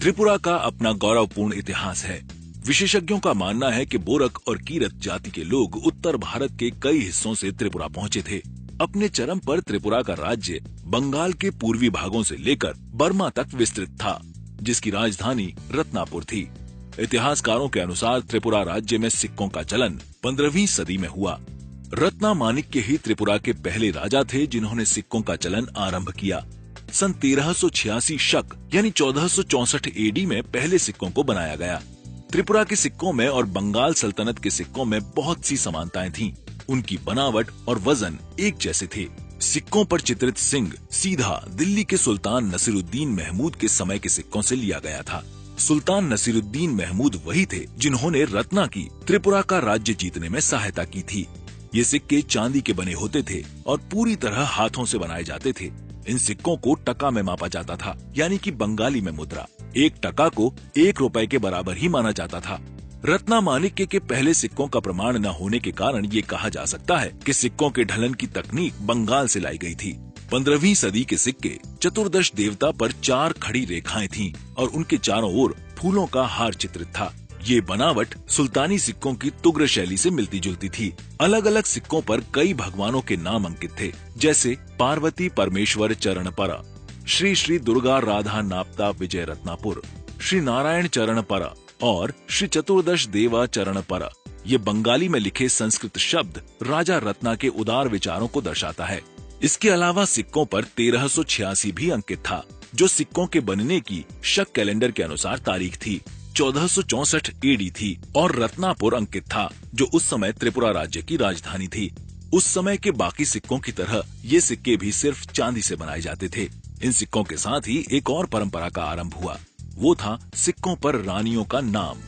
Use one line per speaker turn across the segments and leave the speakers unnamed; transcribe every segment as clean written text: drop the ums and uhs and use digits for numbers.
त्रिपुरा का अपना गौरवपूर्ण इतिहास है। विशेषज्ञों का मानना है कि बोरक और कीरत जाति के लोग उत्तर भारत के कई हिस्सों से त्रिपुरा पहुंचे थे। अपने चरम पर त्रिपुरा का राज्य बंगाल के पूर्वी भागों से लेकर बर्मा तक विस्तृत था, जिसकी राजधानी रत्नापुर थी। इतिहासकारों के अनुसार त्रिपुरा राज्य में सिक्कों का चलन 15वीं सदी में हुआ। रत्नामाणिक्य ही त्रिपुरा के पहले राजा थे जिन्होंने सिक्कों का चलन आरंभ किया। सन 1386 शक यानी 1464 एडी में पहले सिक्कों को बनाया गया। त्रिपुरा के सिक्कों में और बंगाल सल्तनत के सिक्कों में बहुत सी समानताएं थीं। उनकी बनावट और वजन एक जैसे थे। सिक्कों पर चित्रित सिंह सीधा दिल्ली के सुल्तान नसीरुद्दीन महमूद के समय के सिक्कों से लिया गया था। सुल्तान नसीरुद्दीन महमूद वही थे जिन्होंने रत्ना की त्रिपुरा का राज्य जीतने में सहायता की थी। ये सिक्के चांदी के बने होते थे और पूरी तरह हाथों से बनाए जाते थे। इन सिक्कों को टका में मापा जाता था, यानी कि बंगाली में मुद्रा। एक टका को 1 रुपए के बराबर ही माना जाता था। रत्नामाणिक्य के पहले सिक्कों का प्रमाण न होने के कारण ये कहा जा सकता है कि सिक्कों के ढलन की तकनीक बंगाल से लाई गई थी। 15वीं सदी के सिक्के चतुर्दश देवता पर 4 खड़ी रेखाएं थीं और उनके चारों ओर फूलों का हार चित्रित था। ये बनावट सुल्तानी सिक्कों की तुग्र शैली से मिलती जुलती थी। अलग अलग सिक्कों पर कई भगवानों के नाम अंकित थे, जैसे पार्वती परमेश्वर चरण पर, श्री श्री दुर्गा राधा नाप्ता विजय रत्नापुर, श्री नारायण चरण पर और श्री चतुर्दश देवा चरण पर। ये बंगाली में लिखे संस्कृत शब्द राजा रत्ना के उदार विचारों को दर्शाता है। इसके अलावा सिक्कों पर 1386 भी अंकित था, जो सिक्कों के बनने की शक कैलेंडर के अनुसार तारीख थी। 1464 एडी थी और रत्नापुर अंकित था, जो उस समय त्रिपुरा राज्य की राजधानी थी। उस समय के बाकी सिक्कों की तरह ये सिक्के भी सिर्फ चांदी से बनाए जाते थे। इन सिक्कों के साथ ही एक और परंपरा का आरंभ हुआ। वो था सिक्कों पर रानियों का नाम।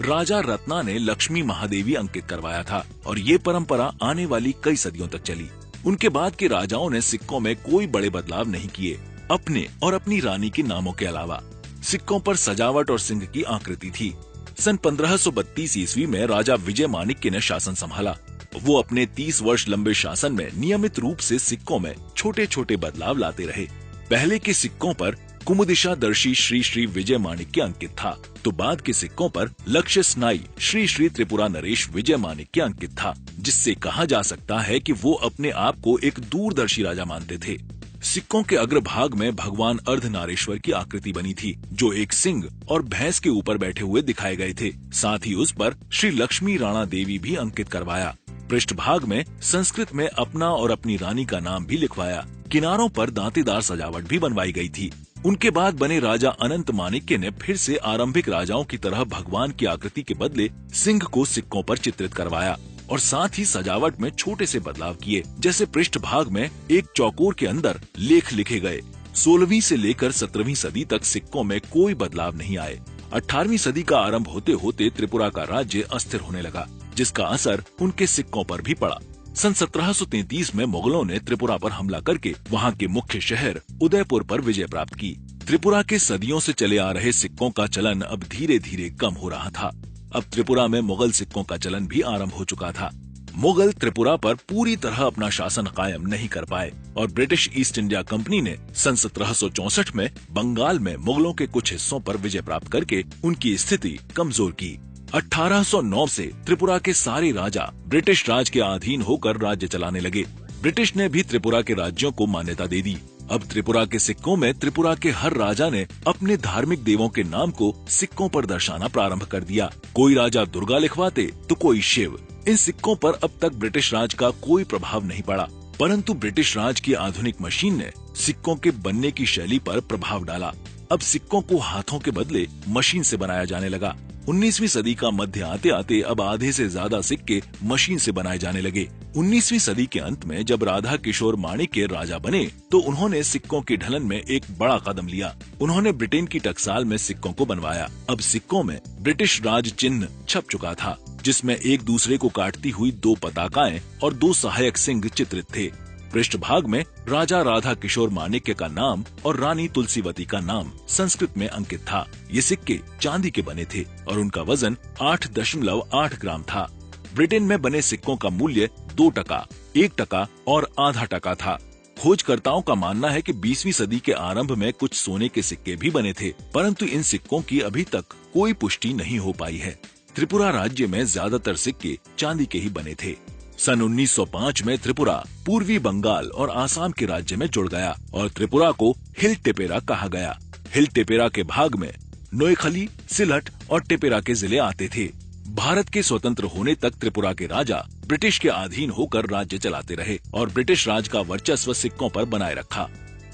राजा रत्ना ने लक्ष्मी महादेवी अंकित करवाया था और ये परंपरा आने वाली कई सदियों तक चली। उनके बाद के राजाओं ने सिक्कों में कोई बड़े बदलाव नहीं किए, अपने और अपनी रानी के नामों के अलावा। सिक्कों पर सजावट और सिंह की आकृति थी। सन 1532 ईस्वी में राजा विजय माणिक्य ने शासन संभाला। वो अपने 30 वर्ष लंबे शासन में नियमित रूप से सिक्कों में छोटे छोटे बदलाव लाते रहे। पहले के सिक्कों पर कुमुदिशादर्शी श्री श्री विजय माणिक्य अंकित था, तो बाद के सिक्कों पर लक्ष्य स्नाई श्री श्री त्रिपुरा नरेश विजय माणिक्य अंकित था, जिससे कहा जा सकता है कि वो अपने आप को एक दूरदर्शी राजा मानते थे। सिक्कों के अग्रभाग में भगवान अर्धनारीश्वर की आकृति बनी थी, जो एक सिंह और भैंस के ऊपर बैठे हुए दिखाए गए थे। साथ ही उस पर श्री लक्ष्मी राणा देवी भी अंकित करवाया। पृष्ठभाग में संस्कृत में अपना और अपनी रानी का नाम भी लिखवाया। किनारों पर दांतेदार सजावट भी बनवाई गई थी। उनके बाद बने राजा अनंत माणिक्य ने फिर से आरंभिक राजाओं की तरह भगवान की आकृति के बदले सिंह को सिक्कों पर चित्रित करवाया और साथ ही सजावट में छोटे से बदलाव किए, जैसे पृष्ठभाग में एक चौकोर के अंदर लेख लिखे गए। 16वीं से लेकर 17वीं सदी तक सिक्कों में कोई बदलाव नहीं आए। 18वीं सदी का आरंभ होते होते त्रिपुरा का राज्य अस्थिर होने लगा, जिसका असर उनके सिक्कों पर भी पड़ा। सन 1733 में मुगलों ने त्रिपुरा पर हमला करके वहां के मुख्य शहर उदयपुर पर विजय प्राप्त की। त्रिपुरा के सदियों से चले आ रहे सिक्कों का चलन अब धीरे धीरे कम हो रहा था। अब त्रिपुरा में मुगल सिक्कों का चलन भी आरंभ हो चुका था। मुगल त्रिपुरा पर पूरी तरह अपना शासन कायम नहीं कर पाए और ब्रिटिश ईस्ट इंडिया कंपनी ने सन 1764 में बंगाल में मुगलों के कुछ हिस्सों पर विजय प्राप्त करके उनकी स्थिति कमजोर की। 1809 से त्रिपुरा के सारे राजा ब्रिटिश राज के अधीन होकर राज्य चलाने लगे। ब्रिटिश ने भी त्रिपुरा के राज्यों को मान्यता दे दी। अब त्रिपुरा के सिक्कों में त्रिपुरा के हर राजा ने अपने धार्मिक देवों के नाम को सिक्कों पर दर्शाना प्रारंभ कर दिया। कोई राजा दुर्गा लिखवाते तो कोई शिव। इन सिक्कों पर अब तक ब्रिटिश राज का कोई प्रभाव नहीं पड़ा, परंतु ब्रिटिश राज की आधुनिक मशीन ने सिक्कों के बनने की शैली पर प्रभाव डाला। अब सिक्कों को हाथों के बदले मशीन से बनाया जाने लगा। 19वीं सदी का मध्य आते आते अब आधे से ज्यादा सिक्के मशीन से बनाए जाने लगे। 19वीं सदी के अंत में जब राधा किशोर माणिक्य राजा बने तो उन्होंने सिक्कों के ढलन में एक बड़ा कदम लिया। उन्होंने ब्रिटेन की टकसाल में सिक्कों को बनवाया। अब सिक्कों में ब्रिटिश राज चिन्ह छप चुका था, जिसमें एक दूसरे को काटती हुई 2 पताकाएं और 2 सहायक सिंह चित्रित थे। पृष्ठभाग में राजा राधा किशोर माणिक्य का नाम और रानी तुलसीवती का नाम संस्कृत में अंकित था। ये सिक्के चांदी के बने थे और उनका वजन 8.8 ग्राम था। ब्रिटेन में बने सिक्कों का मूल्य 2 टका, 1 टका और आधा टका था। खोजकर्ताओं का मानना है कि 20वीं सदी के आरंभ में कुछ सोने के सिक्के भी बने थे, परंतु इन सिक्कों की अभी तक कोई पुष्टि नहीं हो पाई है। त्रिपुरा राज्य में ज्यादातर सिक्के चांदी के ही बने थे। सन 1905 में त्रिपुरा पूर्वी बंगाल और आसाम के राज्य में जुड़ गया और त्रिपुरा को हिल टेपेरा कहा गया। हिल टेपेरा के भाग में नोएखली, सिलहट और टेपेरा के जिले आते थे। भारत के स्वतंत्र होने तक त्रिपुरा के राजा ब्रिटिश के अधीन होकर राज्य चलाते रहे और ब्रिटिश राज का वर्चस्व सिक्कों पर बनाए रखा।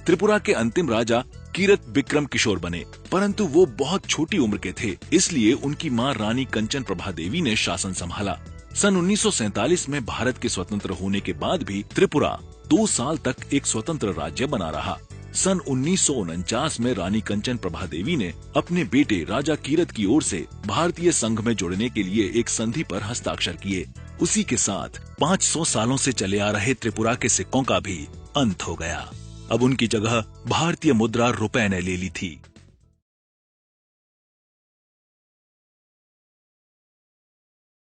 त्रिपुरा के अंतिम राजा कीरत बिक्रम किशोर बने, परंतु वो बहुत छोटी उम्र के थे, इसलिए उनकी मां रानी कंचन प्रभा देवी ने शासन संभाला। सन 1947 में भारत के स्वतंत्र होने के बाद भी त्रिपुरा 2 साल तक एक स्वतंत्र राज्य बना रहा। सन 1949 में रानी कंचन प्रभा देवी ने अपने बेटे राजा कीरत की ओर से भारतीय संघ में जुड़ने के लिए एक संधि पर हस्ताक्षर किए। उसी के साथ 500 सालों से चले आ रहे त्रिपुरा के सिक्कों का भी अंत हो गया। अब उनकी जगह भारतीय मुद्रा रुपए ने ले ली थी।